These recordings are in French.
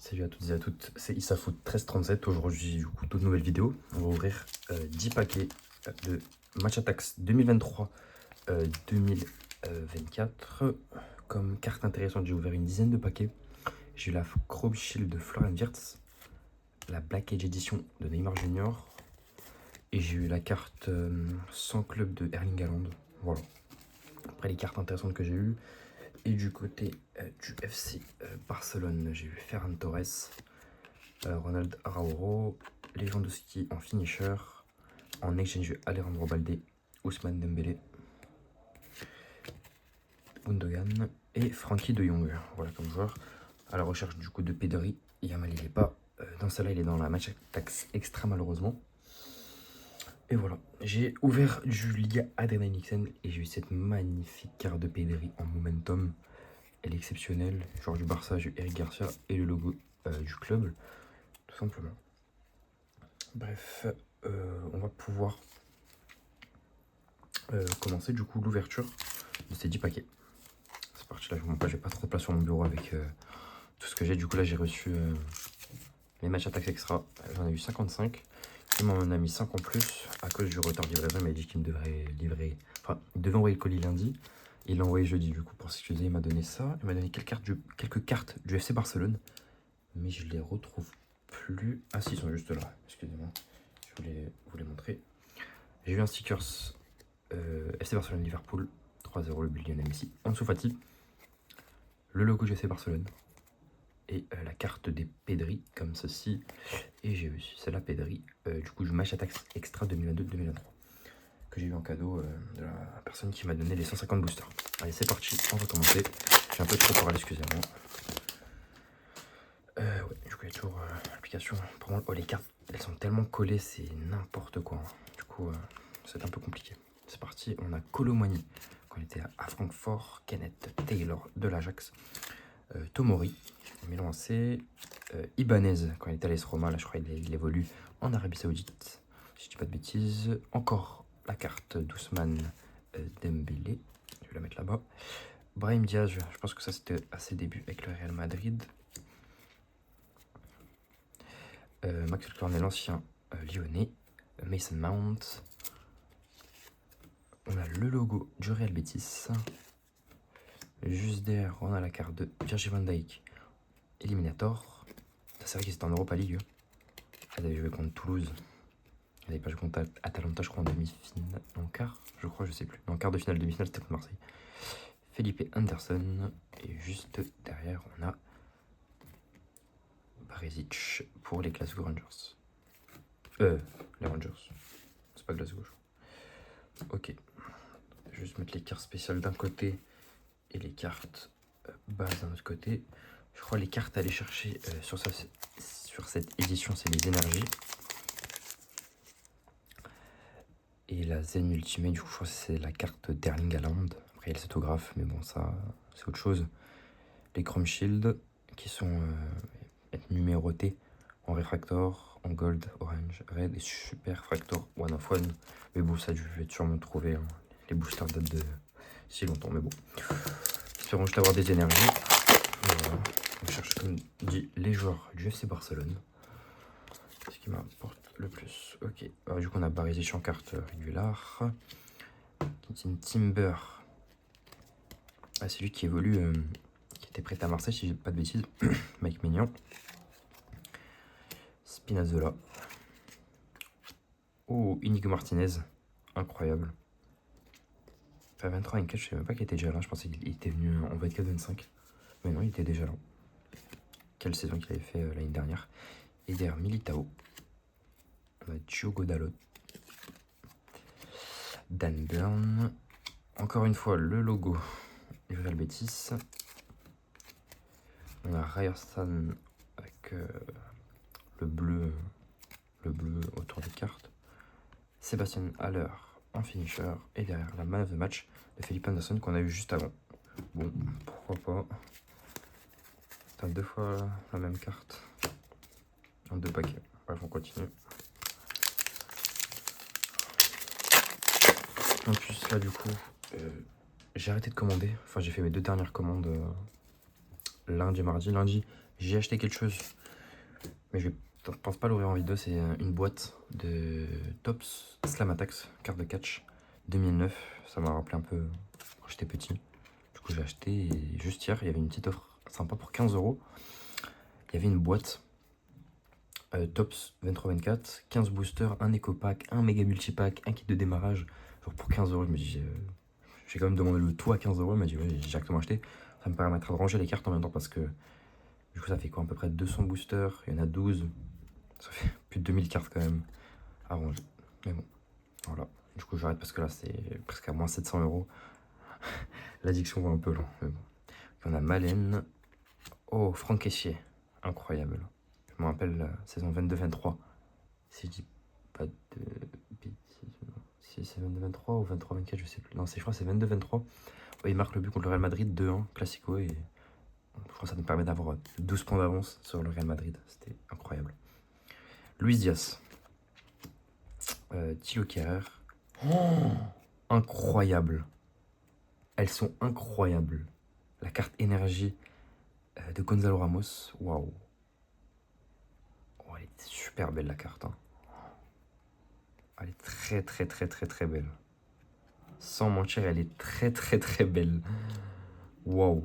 Salut à toutes et à toutes, c'est Issafoot 1337. Aujourd'hui, du coup, toute nouvelle vidéo. On va ouvrir 10 paquets de Match Attax 2023-2024. Comme carte intéressante, j'ai ouvert une dizaine de paquets. J'ai eu la Chrome Shield de Florian Wirtz, la Black Age Edition de Neymar Junior, et j'ai eu la carte sans club de Erling Haaland. Voilà. Après les cartes intéressantes que j'ai eues. Et du côté du FC Barcelone, j'ai eu Ferran Torres, Ronald Araújo, Lewandowski en finisher. En exchange, j'ai eu Alejandro Balde, Ousmane Dembélé, Gundogan et Frankie de Jong. Voilà comme joueur. À la recherche du coup de Pedri. Yamal il est pas dans celle-là, il est dans la Match Attax Extra malheureusement. Et voilà, j'ai ouvert du Liga Adrenaline XN et j'ai eu cette magnifique carte de Pedri en momentum. Elle est exceptionnelle. Joueur du Barça, j'ai eu Eric Garcia et le logo du club, tout simplement. Bref, on va pouvoir commencer du coup l'ouverture de ces 10 paquets. C'est parti, là je vous montre pas, j'ai pas trop de place sur mon bureau avec tout ce que j'ai. Du coup là j'ai reçu les Match Attax Extra, j'en ai eu 55. Il m'en a mis 5 en plus à cause du retard de livraison. Il m'a dit qu'il me devrait livrer, enfin il devait envoyer le colis lundi. Il l'a envoyé jeudi, du coup pour s'excuser il m'a donné ça. Il m'a donné quelques cartes du FC Barcelone, mais je les retrouve plus. Ah si, ils sont juste là, excusez-moi, je voulais vous les montrer. J'ai eu un stickers FC Barcelone Liverpool 3-0, le but Lionel Messi. En dessous Fati, le logo du FC Barcelone et la carte des Pedri comme ceci. Et j'ai eu celle-là Pedri du coup du Match Attax Extra 2022-2023 que j'ai eu en cadeau de la personne qui m'a donné les 150 boosters. Allez c'est parti, on va commencer. J'ai un peu trop parlé, excusez-moi. Ouais, du coup il y a toujours l'application. Pour moi, oh, les cartes elles sont tellement collées, c'est n'importe quoi. Du coup c'est un peu compliqué. C'est parti, on a Colomani quand il était à Francfort, Kenneth Taylor de l'Ajax, Tomori, Milan AC, Ibanez quand il était à l'AS Roma, là je crois qu'il évolue en Arabie Saoudite, si je dis pas de bêtises. Encore la carte d'Ousmane Dembélé, je vais la mettre là-bas. Brahim Diaz, je pense que ça c'était à ses débuts avec le Real Madrid. Maxwell Cornet, l'ancien lyonnais. Mason Mount. On a le logo du Real Betis. Juste derrière, on a la carte de Virgil van Dijk, Eliminator. C'est vrai qu'ils étaient en Europa League. Elle avait joué contre Toulouse. Elle n'avait pas joué contre Atalanta, je crois, en demi-finale. En quart, je crois, je sais plus. En quart de finale, demi-finale, c'était contre Marseille. Felipe Anderson. Et juste derrière, on a Barisic pour les Glasgow Rangers. Les Rangers. C'est pas Glasgow, je crois. Ok. Je vais juste mettre les cartes spéciales d'un côté et les cartes base d'un autre côté. Je crois les cartes à aller chercher sur cette édition, c'est les énergies. Et la Zen Ultimate, du coup, je crois que c'est la carte d'Erling Haaland. Après, il y a le autographe, mais bon, ça, c'est autre chose. Les Chrome Shield, qui sont numérotés en réfractor, en gold, orange, red et super fractor one of one. Mais bon, ça, je vais sûrement trouver. Hein. Les boosters datent de si longtemps, mais bon. Espérons juste avoir des énergies. Voilà. On cherche, comme dit, les joueurs du FC Barcelone. Ce qui m'importe le plus. Ok. Alors, du coup, on a Barisic en carte régulière. Timber. Ah, c'est lui qui évolue, qui était prêt à Marseille, si je dis pas de bêtises. Mike Maignan. Spinazzola. Oh, Inigo Martinez. Incroyable. Enfin, 23 en 4, je sais même pas qu'il était déjà là. Je pensais qu'il était venu en 24-25. Mais non, il était déjà là. Quelle saison qu'il avait fait l'année dernière. Et derrière Militao. On a Diogo Dalot. Dan Burn. Encore une fois, le logo du Real Betis. On a Ryerson avec le bleu autour des cartes. Sébastien Haller en finisher. Et derrière la man of the match de Felipe Anderson qu'on a eu juste avant. Bon, pourquoi pas. C'est deux fois la même carte. En deux paquets. Bref, on continue. En plus, là, du coup, j'ai arrêté de commander. Enfin, j'ai fait mes deux dernières commandes lundi et mardi. Lundi, J'ai acheté quelque chose, mais je pense pas l'ouvrir en vidéo. C'est une boîte de Tops Slam Attacks, carte de catch 2009. Ça m'a rappelé un peu quand j'étais petit. Du coup, j'ai acheté et juste hier, il y avait une petite offre sympa pour 15 euros. Il y avait une boîte Tops 23-24, 15 boosters, un éco pack, un méga multipack, un kit de démarrage. Genre pour 15 euros, je me dis, j'ai quand même demandé le tout à 15 euros. Elle m'a dit, ouais, j'ai directement acheté. Ça me permettra de ranger les cartes en même temps parce que du coup, ça fait quoi, à peu près 200 boosters. Il y en a 12. Ça fait plus de 2000 cartes quand même à ranger. Mais bon, voilà. Du coup, j'arrête parce que là, c'est presque à moins 700 euros. L'addiction va un peu lent. Mais bon. On a Malène. Oh, Franck Caissier. Incroyable. Je me rappelle la saison 22-23. Si je dis pas de bêtises. Si c'est 22-23 ou 23-24, je sais plus. Non, je crois que c'est 22-23. Ouais, il marque le but contre le Real Madrid 2-1, Classico. Et je crois que ça nous permet d'avoir 12 points d'avance sur le Real Madrid. C'était incroyable. Luis Diaz. Thilo Kehrer. Oh, incroyable. Elles sont incroyables. La carte énergie de Gonzalo Ramos. Waouh. Oh, elle est super belle la carte. Hein. Elle est très très très très très belle. Sans mentir, elle est très très très belle. Waouh.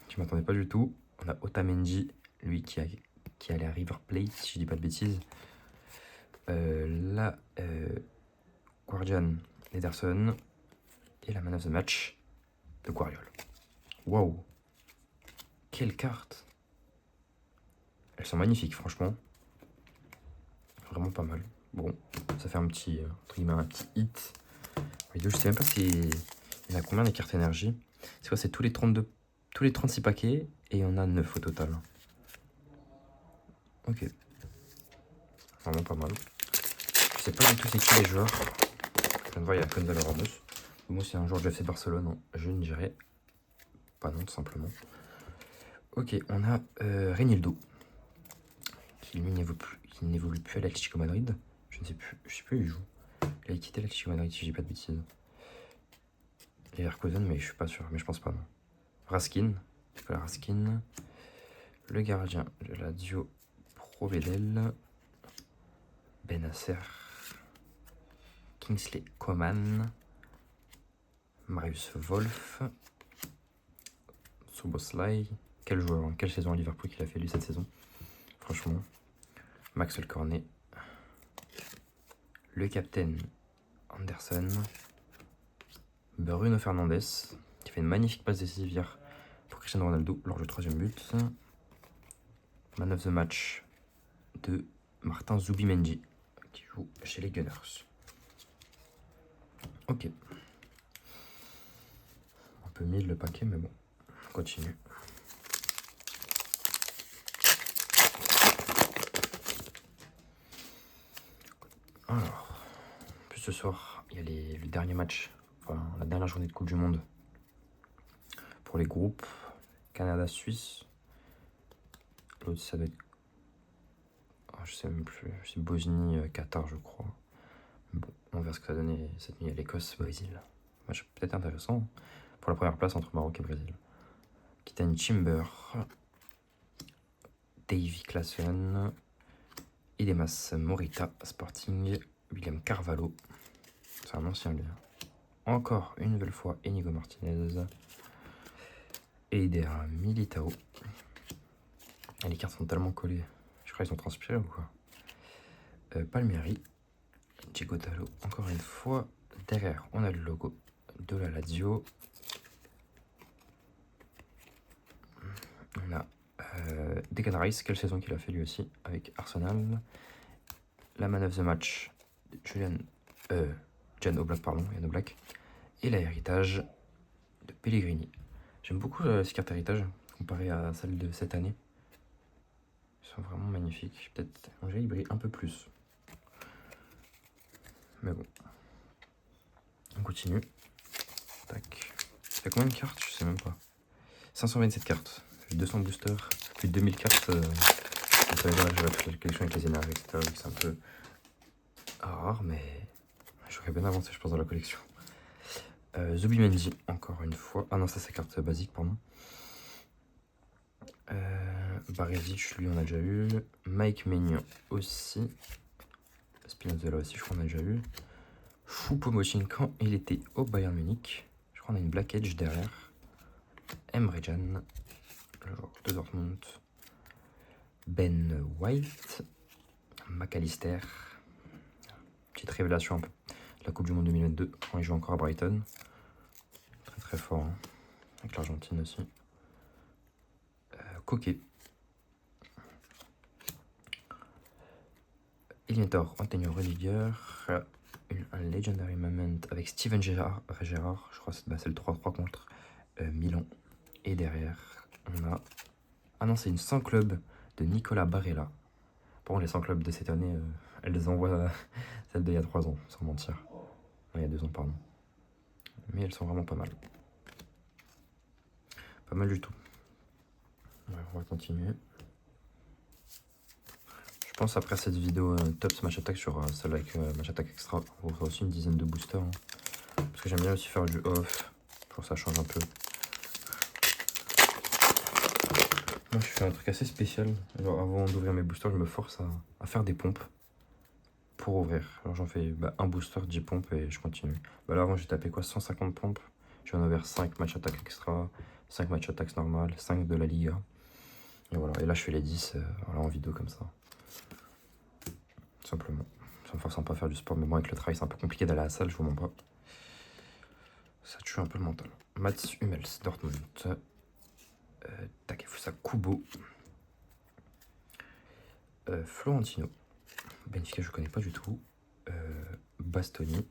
Je m'attendais pas du tout. On a Otamendi, lui qui allait à River Plate, si je dis pas de bêtises. Là, Guardian Ederson. Et la man of the match de Guardiola. Waouh. Quelle carte. Elles sont magnifiques, franchement. Vraiment pas mal. Bon, ça fait un petit, entre guillemets, un petit hit. Je sais même pas si il y en a combien des cartes énergie. C'est quoi, c'est tous les 36 paquets et il y en a 9 au total. Ok. Vraiment pas mal. Je sais pas du tout c'est qui les joueurs. Je viens de voir, il y a Gonzalo Ramos. Moi, c'est un joueur de FC Barcelone, non, je ne dirais pas non, tout simplement. Ok, on a Reinildo. Qui n'évolue plus à l'Atlético Madrid. Je ne sais plus où il joue. Il a quitté l'Atlético Madrid, si je dis pas de bêtises. Leverkusen, mais je suis pas sûr, mais je pense pas, non. Raskin, Nicolas Raskin. Le gardien de la Lazio, Provedel. Benasser. Kingsley Coman. Marius Wolf. Soboslai. Quel joueur, hein, quelle saison à Liverpool qu'il a fait lui cette saison. Franchement. Maxwell Cornet. Le capitaine Anderson. Bruno Fernandes, qui fait une magnifique passe décisive hier pour Cristiano Ronaldo lors du 3e but. Man of the match de Martin Zubimendi, qui joue chez les Gunners. Ok. Un peu mille le paquet, mais bon, on continue. Alors, plus ce soir, il y a le dernier match, enfin la dernière journée de Coupe du Monde pour les groupes. Canada-Suisse. L'autre, ça doit être. Oh, je sais même plus. C'est Bosnie-Qatar, je crois. Bon, on verra ce que ça donnait cette nuit à l'Écosse-Brésil. Match peut-être intéressant pour la première place entre Maroc et Brésil. Kitan Timber. Davy Klaassen. Idemas Morita Sporting. William Carvalho. C'est un ancien lui. Encore une nouvelle fois Inigo Martinez. Eider Militao. Et les cartes sont tellement collées. Je crois qu'ils sont transpirés ou quoi. Palmieri. Diego Dallo. Encore une fois. Derrière, on a le logo de la Lazio. On a Declan Rice, quelle saison qu'il a fait lui aussi avec Arsenal. La man of the match de Jan Oblak, pardon, Jan Oblak. Et l'héritage de Pellegrini. J'aime beaucoup ces cartes héritage comparées à celles de cette année. Ils sont vraiment magnifiques. Peut-être, on dirait qu'ils brillent un peu plus. Mais bon. On continue. Tac. Ça fait combien de cartes? Je sais même pas. 527 cartes. 200 boosters. Plus de 2000 cartes. Ça veut dire que j'aurais fait la collection avec les énergies, etc. C'est un peu rare, mais j'aurais bien avancé, je pense, dans la collection. Zubimendi, encore une fois. Ah non, ça c'est carte basique, pardon. Barisic, lui on a déjà eu. Mike Maignan aussi. Spinazzola aussi, je crois qu'on a déjà eu. Choupo-Moting quand il était au Bayern Munich. Je crois qu'on a une Black Edge derrière. Emre Can, le joueur de Dortmund. Ben White. McAllister. Petite révélation un peu. La Coupe du Monde 2022, quand il joue encore à Brighton. Très très fort, hein. Avec l'Argentine aussi. Coquet. Eliminator, Antonio Rudiger. Un Legendary Moment avec Steven Gerrard. Je crois que c'est le 3-3 contre Milan. Et derrière, on a... Ah non, c'est une 100 club de Nicolas Barella. Bon, les 100 clubs de cette année, elles les envoient celles d'il y a 3 ans, sans mentir. Il y a 2 ans, pardon. Mais elles sont vraiment pas mal. Pas mal du tout. Ouais, on va continuer. Je pense après cette vidéo Tops Match Attack sur celle avec Match Attack Extra, on fera aussi une dizaine de boosters. Hein. Parce que j'aime bien aussi faire du off. Pour ça change un peu. Moi je fais un truc assez spécial. Alors avant d'ouvrir mes boosters, je me force à faire des pompes. Pour ouvrir. Alors j'en fais un booster, 10 pompes et je continue. Là avant j'ai tapé quoi, 150 pompes. J'en ai ouvert 5 Match Attack Extra, 5 Match Attack normal, 5 de la Liga. Et voilà, et là je fais les 10 voilà, en vidéo comme ça. Simplement. Ça me force un peu à faire du sport, mais bon, avec le travail, c'est un peu compliqué d'aller à la salle, je vous mens pas. Ça tue un peu le mental. Mats Hummels, Dortmund. Takefusa Kubo. Florentino. Benfica, je connais pas du tout. Bastoni.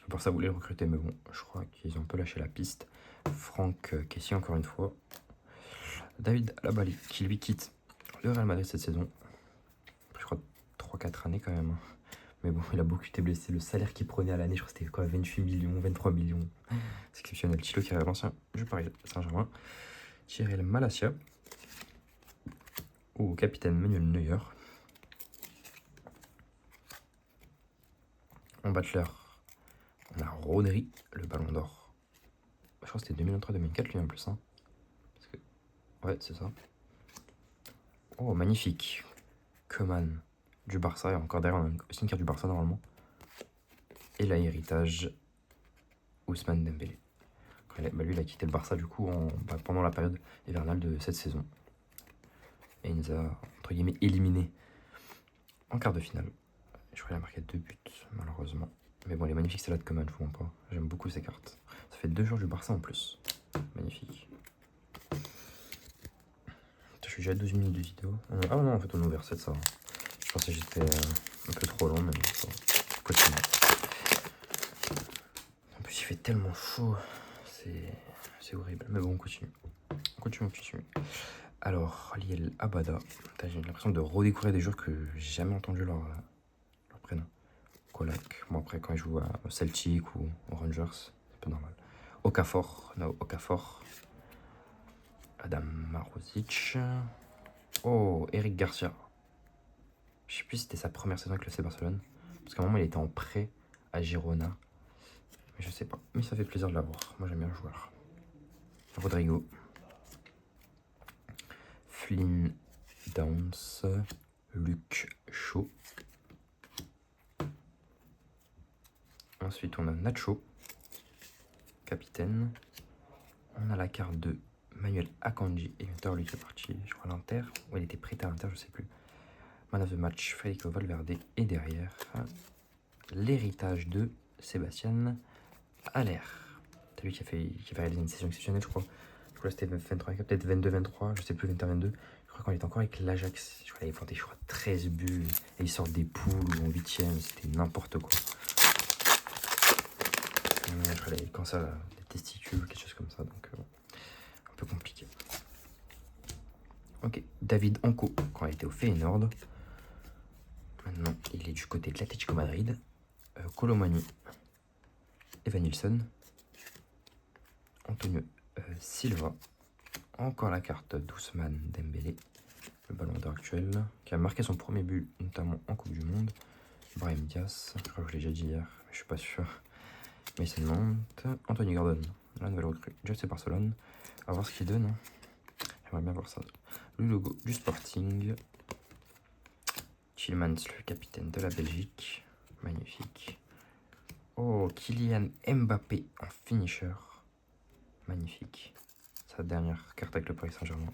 Pour ça, vous voulez le recruter, mais bon, je crois qu'ils ont un peu lâché la piste. Franck Kessie, encore une fois. David Alabali, qui lui quitte le Real Madrid cette saison. Je crois 3-4 années quand même. Mais bon, il a beaucoup été blessé. Le salaire qu'il prenait à l'année, je crois que c'était quoi, 28 millions, 23 millions. C'est exceptionnel. Chilo qui est l'ancien du Paris Saint-Germain. Cyril Malacia. Au capitaine Manuel Neuer. En battleur, on a Rodri, le ballon d'or. Je crois que c'était 2023-2004 lui en plus. Hein. Parce que... Ouais, c'est ça. Oh, magnifique. Koeman du Barça. Et encore derrière, on a aussi une carte du Barça normalement. Et là, héritage, Ousmane Dembélé. Lui, il a quitté le Barça du coup pendant la période hivernale de cette saison. Et il nous a, entre guillemets, éliminé en quart de finale. Je crois qu'il a marqué 2 buts, malheureusement. Mais bon, elle est magnifique celle-là de Coman, je vous vois pas. J'aime beaucoup ces cartes. Ça fait 2 joueurs du Barça en plus. Magnifique. Je suis déjà à 12 minutes de vidéo. Ah non, en fait, on a ouvert 7, ça. Je pensais que j'étais un peu trop long, mais ça continue. En plus, il fait tellement chaud. C'est horrible. Mais bon, on continue. On continue. Alors, Liel Abada. J'ai l'impression de redécouvrir des joueurs que j'ai jamais entendu leur prénom. Kolak. Bon, après, quand il joue à Celtic ou aux Rangers, c'est un peu normal. Okafor. No, Okafor. Adam Marozic. Oh, Eric Garcia. Je sais plus si c'était sa première saison avec le FC Barcelone. Parce qu'à un moment, il était en prêt à Girona. Mais je sais pas. Mais ça fait plaisir de l'avoir. Moi, j'aime bien le joueur. Rodrigo. Flynn Downs. Luc Shaw. Ensuite, on a Nacho. Capitaine. On a la carte de Manuel Akanji. Et lui qui est parti, je crois, à l'Inter. Ou il était prêté à l'Inter, je sais plus. Man of the match, Federico Valverde. Et derrière, l'héritage de Sébastien Haller. C'est lui qui a réalisé une saison exceptionnelle, je crois. Je crois que c'était 23, peut-être 22-23, je sais plus, 21-22. Je crois qu'on était encore avec l'Ajax. Je crois qu'il avait planté, 13 buts. Et il sort des poules ou en 8ème. C'était n'importe quoi. Je crois qu'il avait le cancer des testicules ou quelque chose comme ça. Donc, un peu compliqué. Ok, David Anco, quand il était au Feyenoord. Maintenant, il est du côté de l'Atlético Madrid. Colomani. Evan Nilsson. Antonio Silva. Encore la carte d'Ousmane Dembélé, le ballon d'or actuel, qui a marqué son premier but, notamment en Coupe du Monde. Brahim Diaz, je crois que je l'ai déjà dit hier, mais je suis pas sûr. Mason Mount. Anthony Gordon, la nouvelle recrue du FC Barcelone. À voir ce qu'il donne. Hein. J'aimerais bien voir ça. Le logo du Sporting. Tielemans, le capitaine de la Belgique. Magnifique. Oh, Kylian Mbappé en finisher. Magnifique. Sa dernière carte avec le Paris Saint-Germain.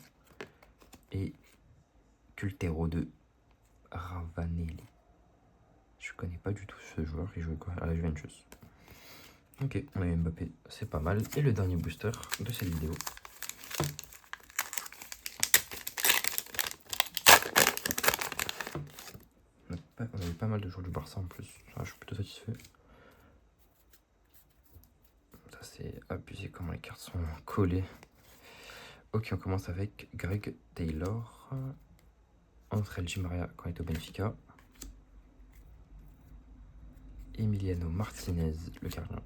Et Cultero de Ravanelli. Je connais pas du tout ce joueur, il joue quoi à la Juventus. Ok, on a eu Mbappé, c'est pas mal. Et le dernier booster de cette vidéo. On a eu pas mal de joueurs du Barça en plus, je suis plutôt satisfait. Ça c'est abusé comment les cartes sont collées. Ok, on commence avec Greg Taylor. André Di Maria quand il est au Benfica. Emiliano Martinez, le gardien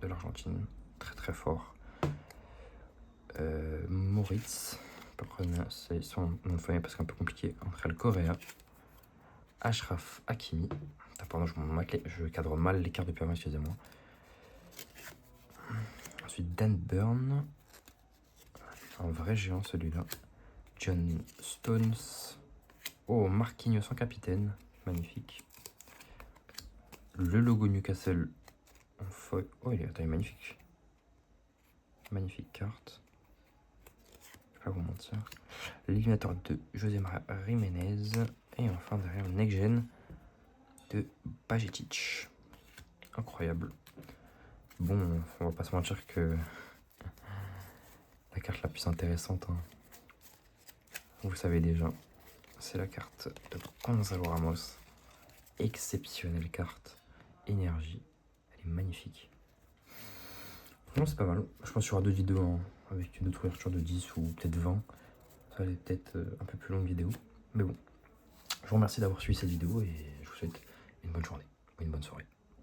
de l'Argentine, très très fort. Moritz, c'est son nom de famille parce que c'est un peu compliqué. Angel Correa. Achraf Hakimi. Pardon, je cadre mal les cartes de permis, excusez-moi. Ensuite, Dan Burn. Un vrai géant celui-là. John Stones. Oh, Marquinhos en capitaine. Magnifique. Le logo Newcastle en feuille. Oh, il est magnifique. Magnifique carte. Je vais pas vous mentir. L'éliminateur de José Maria Jiménez. Et enfin, derrière, le Next Gen de Bajetic. Incroyable. Bon, on va pas se mentir que la carte la plus intéressante, hein, vous savez déjà, c'est la carte de Gonzalo Ramos. Exceptionnelle carte. Énergie. Elle est magnifique. Non, c'est pas mal. Je pense qu'il y aura d'autres vidéos hein, avec une autre ouverture de 10 ou peut-être 20. Ça va être peut-être un peu plus longue vidéo. Mais bon, je vous remercie d'avoir suivi cette vidéo et je vous souhaite